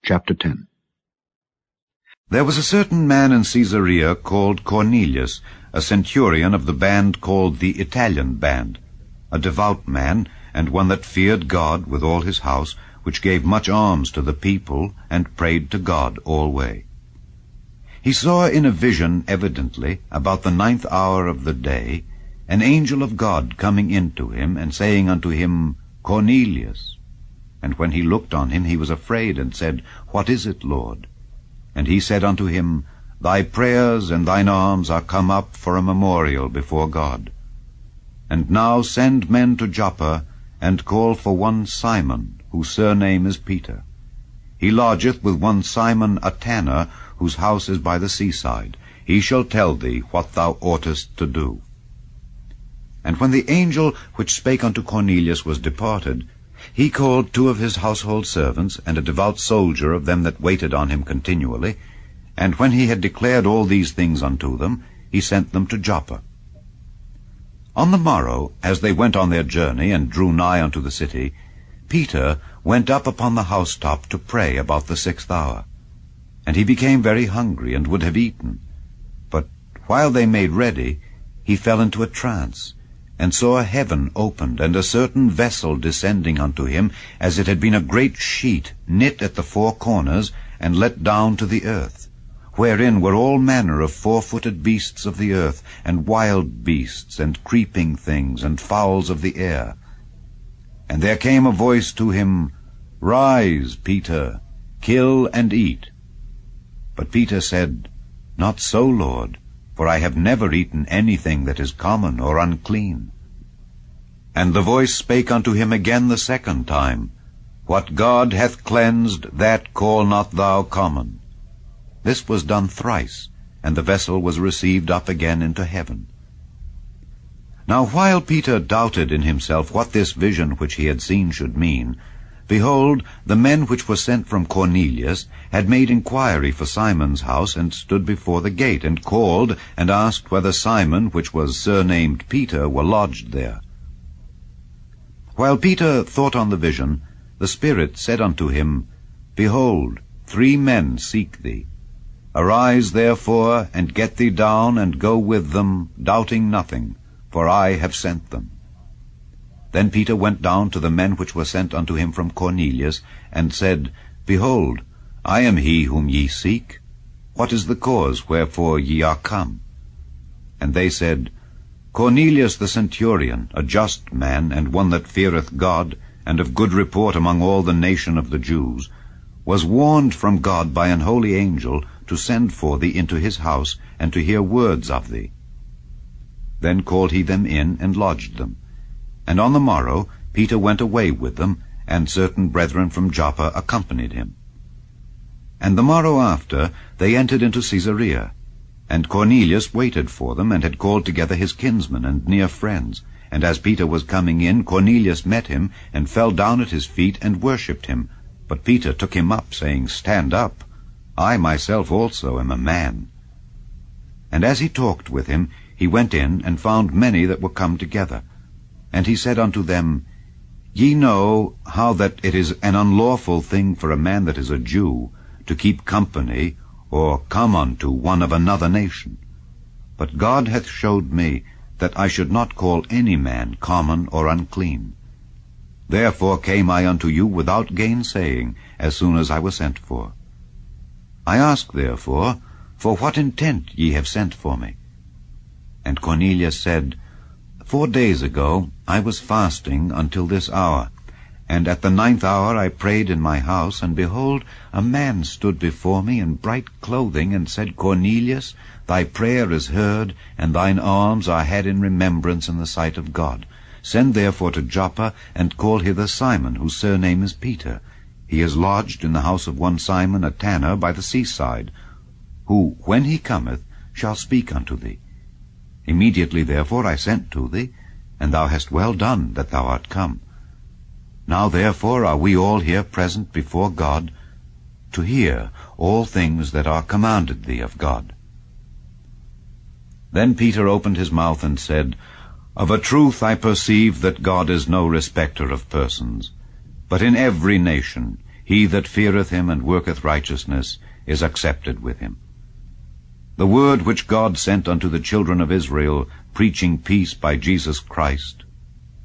Chapter 10. There was a certain man in Caesarea called Cornelius, a centurion of the band called the Italian band, a devout man, and one that feared God with all his house, which gave much alms to the people, and prayed to God alway. He saw in a vision evidently, about the 9th hour of the day, an angel of God coming in to him, and saying unto him, Cornelius. And when he looked on him, he was afraid, and said, What is it, Lord? And he said unto him, Thy prayers and thine alms are come up for a memorial before God. And now send men to Joppa, and call for one Simon, whose surname is Peter. He lodgeth with one Simon a tanner, whose house is by the seaside. He shall tell thee what thou oughtest to do. And when the angel which spake unto Cornelius was departed, he called 2 of his household servants, and a devout soldier of them that waited on him continually, and when he had declared all these things unto them, he sent them to Joppa. On the morrow, as they went on their journey, and drew nigh unto the city, Peter went up upon the housetop to pray about the 6th hour. And he became very hungry, and would have eaten. But while they made ready, he fell into a trance, and saw heaven opened, and a certain vessel descending unto him, as it had been a great sheet, knit at the 4 corners, and let down to the earth, wherein were all manner of 4-footed beasts of the earth, and wild beasts, and creeping things, and fowls of the air. And there came a voice to him, Rise, Peter, kill and eat. But Peter said, Not so, Lord, for I have never eaten anything that is common or unclean. And the voice spake unto him again the 2nd time, What God hath cleansed, that call not thou common. This was done thrice, and the vessel was received up again into heaven. Now while Peter doubted in himself what this vision which he had seen should mean, behold, the men which were sent from Cornelius had made inquiry for Simon's house, and stood before the gate, and called, and asked whether Simon, which was surnamed Peter, were lodged there. While Peter thought on the vision, the Spirit said unto him, Behold, 3 men seek thee. Arise therefore, and get thee down, and go with them, doubting nothing, for I have sent them. Then Peter went down to the men which were sent unto him from Cornelius, and said, Behold, I am he whom ye seek. What is the cause wherefore ye are come? And they said, Cornelius the centurion, a just man, and one that feareth God, and of good report among all the nation of the Jews, was warned from God by an holy angel to send for thee into his house, and to hear words of thee. Then called he them in, and lodged them. And on the morrow Peter went away with them, and certain brethren from Joppa accompanied him. And the morrow after they entered into Caesarea. And Cornelius waited for them, and had called together his kinsmen and near friends. And as Peter was coming in, Cornelius met him, and fell down at his feet, and worshipped him. But Peter took him up, saying, Stand up. I myself also am a man. And as he talked with him, he went in, and found many that were come together. And he said unto them, Ye know how that it is an unlawful thing for a man that is a Jew to keep company, or come unto one of another nation. But God hath showed me that I should not call any man common or unclean. Therefore came I unto you without gainsaying, as soon as I was sent for. I ask therefore, for what intent ye have sent for me? And Cornelius said, 4 days ago I was fasting until this hour, and at the 9th hour I prayed in my house, and behold, a man stood before me in bright clothing, and said, Cornelius, thy prayer is heard, and thine alms are had in remembrance in the sight of God. Send therefore to Joppa, and call hither Simon, whose surname is Peter. He is lodged in the house of one Simon a tanner by the seaside, who, when he cometh, shall speak unto thee. Immediately therefore I sent to thee, and thou hast well done that thou art come. Now therefore are we all here present before God, to hear all things that are commanded thee of God. Then Peter opened his mouth and said, Of a truth I perceive that God is no respecter of persons, but in every nation he that feareth him and worketh righteousness is accepted with him. The word which God sent unto the children of Israel, preaching peace by Jesus Christ,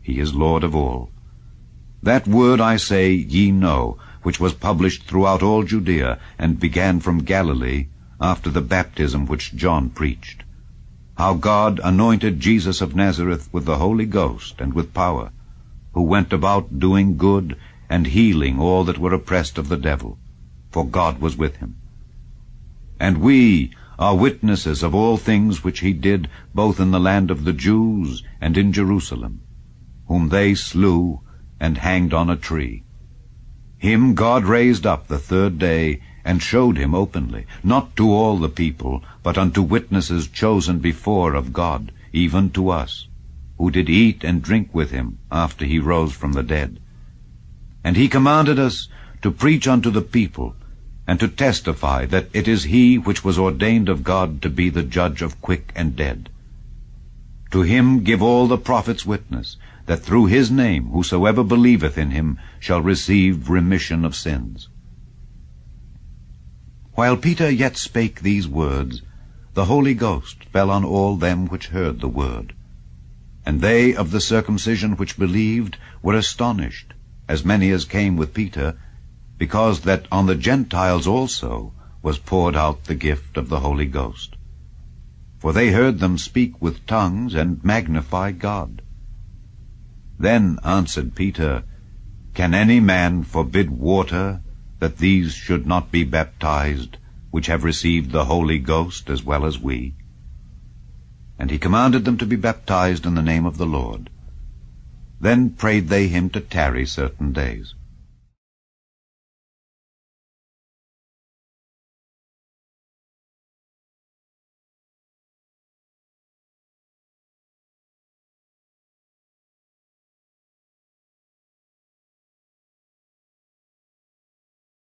he is Lord of all. That word, I say, ye know, which was published throughout all Judea, and began from Galilee, after the baptism which John preached, how God anointed Jesus of Nazareth with the Holy Ghost and with power, who went about doing good and healing all that were oppressed of the devil, for God was with him. And we are witnesses of all things which he did both in the land of the Jews and in Jerusalem, whom they slew and hanged on a tree. Him God raised up the third day, and showed him openly, not to all the people, but unto witnesses chosen before of God, even to us, who did eat and drink with him after he rose from the dead. And he commanded us to preach unto the people, and to testify that it is he which was ordained of God to be the judge of quick and dead. To him give all the prophets witness, that through his name whosoever believeth in him shall receive remission of sins. While Peter yet spake these words, the Holy Ghost fell on all them which heard the word. And they of the circumcision which believed were astonished, as many as came with Peter, because that on the Gentiles also was poured out the gift of the Holy Ghost. For they heard them speak with tongues and magnify God. Then answered Peter, Can any man forbid water, that these should not be baptized, which have received the Holy Ghost as well as we? And he commanded them to be baptized in the name of the Lord. Then prayed they him to tarry certain days.